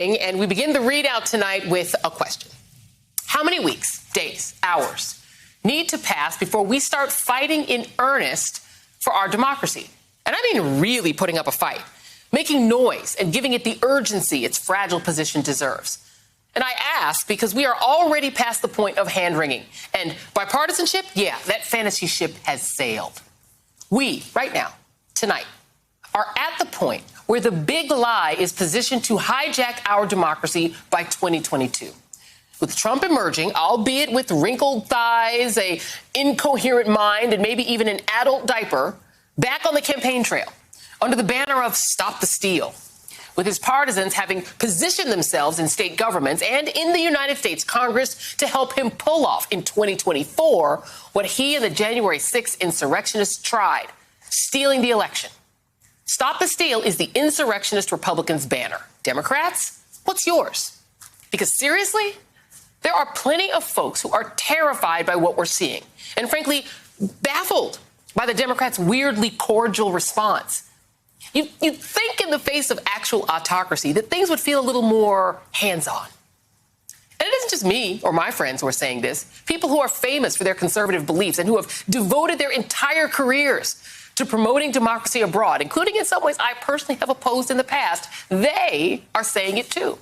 And we begin the ReidOut tonight with a question. How many weeks, days, hours need to pass before we start fighting in earnest for our democracy? And I mean really putting up a fight, making noise and giving it the urgency its fragile position deserves. And I ask because we are already past the point of hand-wringing. And bipartisanship, yeah, that fantasy ship has sailed. We, right now, tonight, are at the point where the big lie is positioned to hijack our democracy by 2022. With Trump emerging, albeit with wrinkled thighs, a incoherent mind, and maybe even an adult diaper, back on the campaign trail, under the banner of Stop the Steal, with his partisans having positioned themselves in state governments and in the United States Congress to help him pull off in 2024 what he and the January 6th insurrectionists tried, stealing the election. Stop the Steal is the insurrectionist Republicans' banner. Democrats, what's yours? Because seriously, there are plenty of folks who are terrified by what we're seeing and, frankly, baffled by the Democrats' weirdly cordial response. You'd think in the face of actual autocracy that things would feel a little more hands-on. And it isn't just me or my friends who are saying this. People who are famous for their conservative beliefs and who have devoted their entire careers to promoting democracy abroad, including in some ways I personally have opposed in the past, they are saying it too.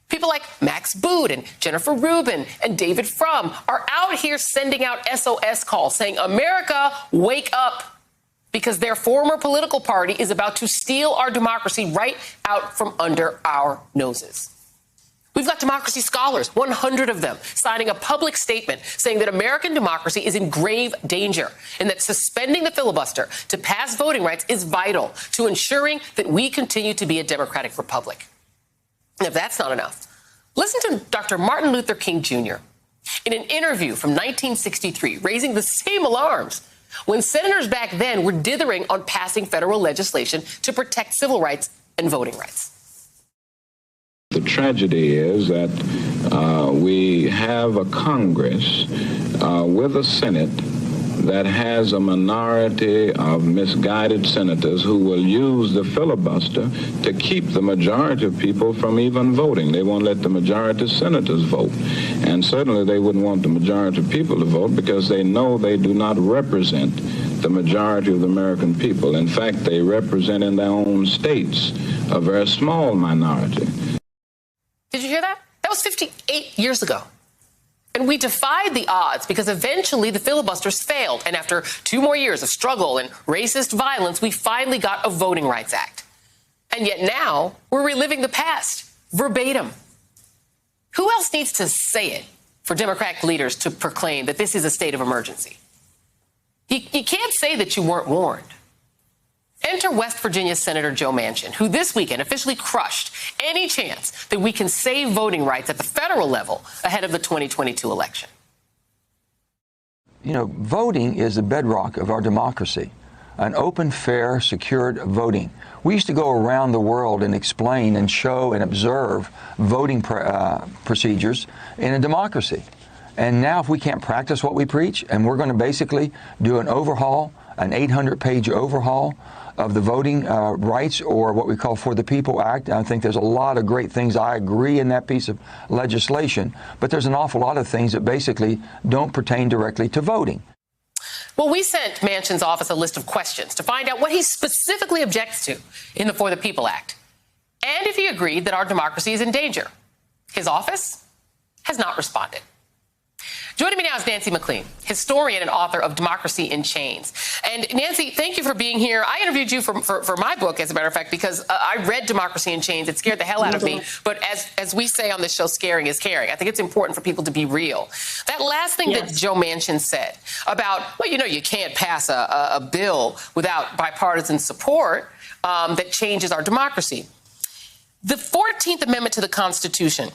People like Max Boot and Jennifer Rubin and David Frum are out here sending out SOS calls saying, America, wake up, because their former political party is about to steal our democracy right out from under our noses. We've got democracy scholars, 100 of them, signing a public statement saying that American democracy is in grave danger and that suspending the filibuster to pass voting rights is vital to ensuring that we continue to be a democratic republic. And if that's not enough, listen to Dr. Martin Luther King Jr. in an interview from 1963, raising the same alarms when senators back then were dithering on passing federal legislation to protect civil rights and voting rights. The tragedy is that we have a Congress with a Senate that has a minority of misguided senators who will use the filibuster to keep the majority of people from even voting. They won't let the majority of senators vote. And certainly they wouldn't want the majority of people to vote because they know they do not represent the majority of the American people. In fact, they represent in their own states a very small minority. Did you hear that? That was 58 years ago. And we defied the odds because eventually the filibusters failed. And after 2 more years of struggle and racist violence, we finally got a Voting Rights Act. And yet now we're reliving the past, verbatim. Who else needs to say it for Democratic leaders to proclaim that this is a state of emergency? You can't say that you weren't warned. Enter West Virginia Senator Joe Manchin, who this weekend officially crushed any chance that we can save voting rights at the federal level ahead of the 2022 election. You know, voting is the bedrock of our democracy. An open, fair, secured voting. We used to go around the world and explain and show and observe voting procedures in a democracy. And now if we can't practice what we preach, and we're going to basically do an overhaul, an 800-page overhaul of the voting rights, or what we call For the People Act. I think there's a lot of great things. I agree in that piece of legislation, but there's an awful lot of things that basically don't pertain directly to voting. Well, we sent Manchin's office a list of questions to find out what he specifically objects to in the For the People Act, and if he agreed that our democracy is in danger. His office has not responded. Joining me now is Nancy Maclean, historian and author of Democracy in Chains. And Nancy, thank you for being here. I interviewed you for my book, as a matter of fact, because I read Democracy in Chains. It scared the hell out of me. But as we say on this show, scaring is caring. I think it's important for people to be real. That last thing that Joe Manchin said about, well, you know, you can't pass a bill without bipartisan support that changes our democracy. The 14th Amendment to the Constitution,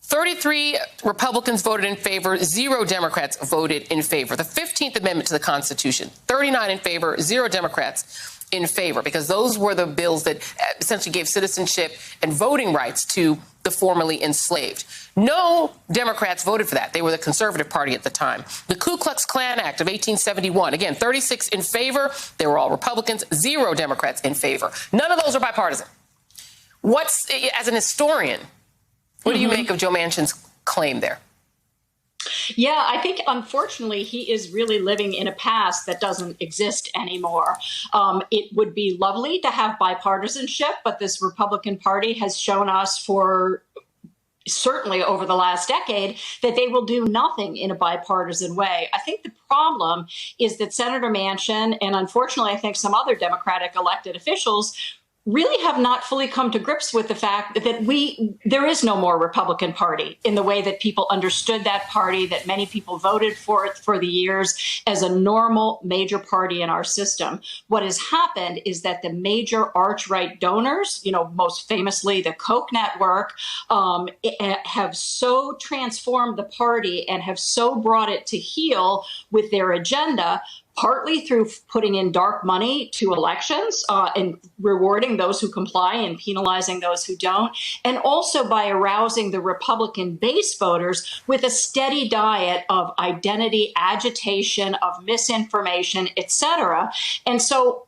33 Republicans voted in favor, 0 Democrats voted in favor. The 15th Amendment to the Constitution, 39 in favor, 0 Democrats in favor, because those were the bills that essentially gave citizenship and voting rights to the formerly enslaved. No Democrats voted for that. They were the conservative party at the time. The Ku Klux Klan Act of 1871, again, 36 in favor. They were all Republicans, 0 Democrats in favor. None of those are bipartisan. As an historian, what do you make of Joe Manchin's claim there? Yeah, I think, unfortunately, he is really living in a past that doesn't exist anymore. It would be lovely to have bipartisanship, but this Republican Party has shown us for certainly over the last decade that they will do nothing in a bipartisan way. I think the problem is that Senator Manchin, and unfortunately, I think some other Democratic elected officials, really have not fully come to grips with the fact that there is no more Republican Party in the way that people understood that party, that many people voted for it for the years as a normal major party in our system. What has happened is that the major arch-right donors, most famously the Koch network, have so transformed the party and have so brought it to heel with their agenda, partly through putting in dark money to elections and rewarding those who comply and penalizing those who don't, and also by arousing the Republican base voters with a steady diet of identity agitation, of misinformation, et cetera. And so,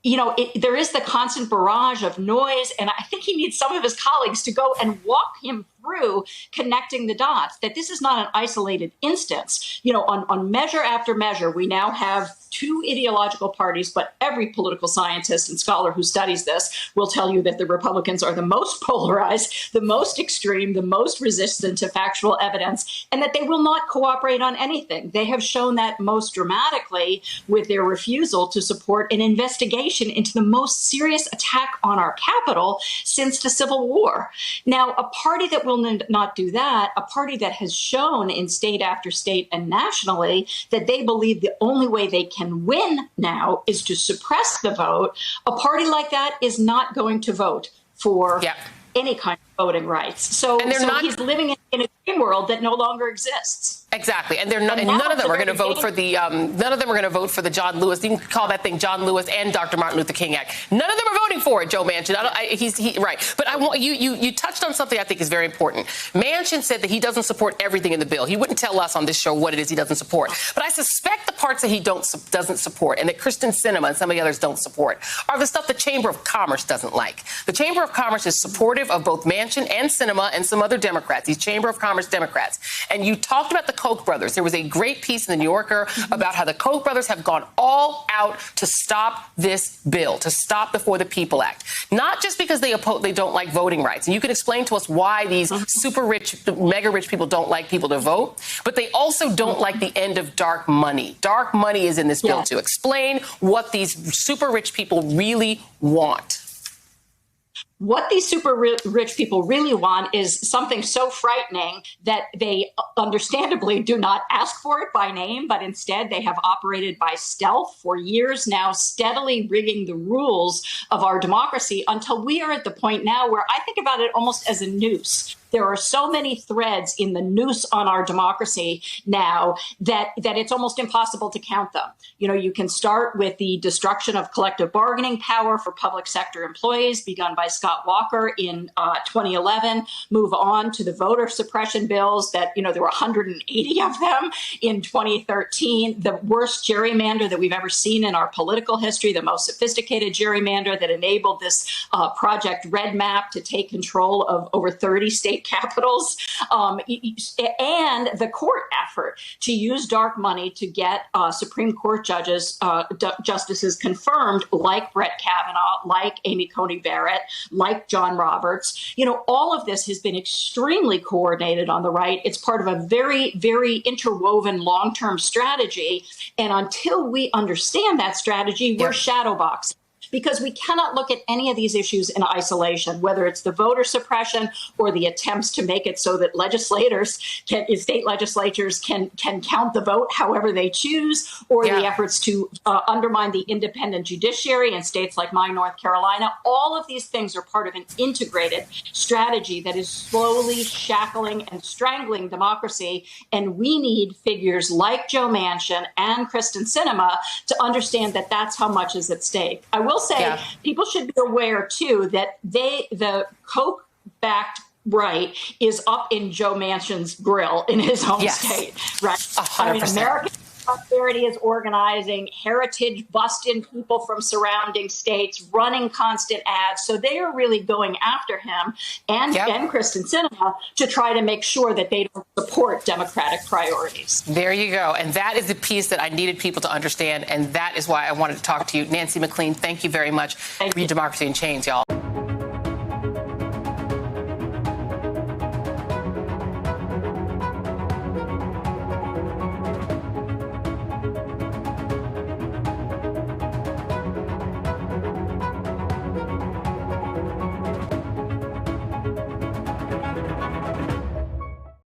there is the constant barrage of noise, and I think he needs some of his colleagues to go and walk him through connecting the dots, that this is not an isolated instance. On measure after measure, we now have two ideological parties, but every political scientist and scholar who studies this will tell you that the Republicans are the most polarized, the most extreme, the most resistant to factual evidence, and that they will not cooperate on anything. They have shown that most dramatically with their refusal to support an investigation into the most serious attack on our Capitol since the Civil War. Now, a party that will not do that, a party that has shown in state after state and nationally that they believe the only way they can win now is to suppress the vote, a party like that is not going to vote for any kind of voting rights. So he's living in a dream world that no longer exists. Exactly, and they're not, and none of them are going to vote for the John Lewis. You can call that thing John Lewis and Dr. Martin Luther King Act. None of them are voting for it, Joe Manchin. Right. But I want you touched on something I think is very important. Manchin said that he doesn't support everything in the bill. He wouldn't tell us on this show what it is he doesn't support. But I suspect the parts that he doesn't support, and that Kyrsten Sinema and some of the others don't support, are the stuff the Chamber of Commerce doesn't like. The Chamber of Commerce is supportive of both Manchin and Sinema and some other Democrats, these Chamber of Commerce Democrats. And you talked about the Koch brothers. There was a great piece in the New Yorker about how the Koch brothers have gone all out to stop this bill, to stop the For the People Act. Not just because they don't like voting rights. And you can explain to us why these super rich, mega rich people don't like people to vote, but they also don't like the end of dark money. Dark money is in this bill too. Explain what these super rich people really want. What these super rich people really want is something so frightening that they understandably do not ask for it by name, but instead they have operated by stealth for years now, steadily rigging the rules of our democracy until we are at the point now where I think about it almost as a noose. There are so many threads in the noose on our democracy now that it's almost impossible to count them. You can start with the destruction of collective bargaining power for public sector employees begun by Scott Walker in 2011, move on to the voter suppression bills that, there were 180 of them in 2013, the worst gerrymander that we've ever seen in our political history, the most sophisticated gerrymander that enabled this Project Red Map to take control of over 30 state capitals, and the court effort to use dark money to get Supreme Court justices confirmed, like Brett Kavanaugh, like Amy Coney Barrett, like John Roberts. All of this has been extremely coordinated on the right. It's part of a very, very interwoven long-term strategy. And until we understand that strategy, we're shadowboxing. Because we cannot look at any of these issues in isolation, whether it's the voter suppression or the attempts to make it so that state legislatures can count the vote however they choose, or the efforts to undermine the independent judiciary in states like mine, North Carolina. All of these things are part of an integrated strategy that is slowly shackling and strangling democracy. And we need figures like Joe Manchin and Kyrsten Sinema to understand that that's how much is at stake. I will say people should be aware, too, that the Koch-backed right is up in Joe Manchin's grill in his home state. Right? 100%. Americans Prosperity is organizing heritage busting people from surrounding states, running constant ads. So they are really going after him and Kyrsten Sinema to try to make sure that they don't support Democratic priorities. There you go. And that is the piece that I needed people to understand. And that is why I wanted to talk to you. Nancy Maclean, thank you very much. Read Democracy and Change, y'all.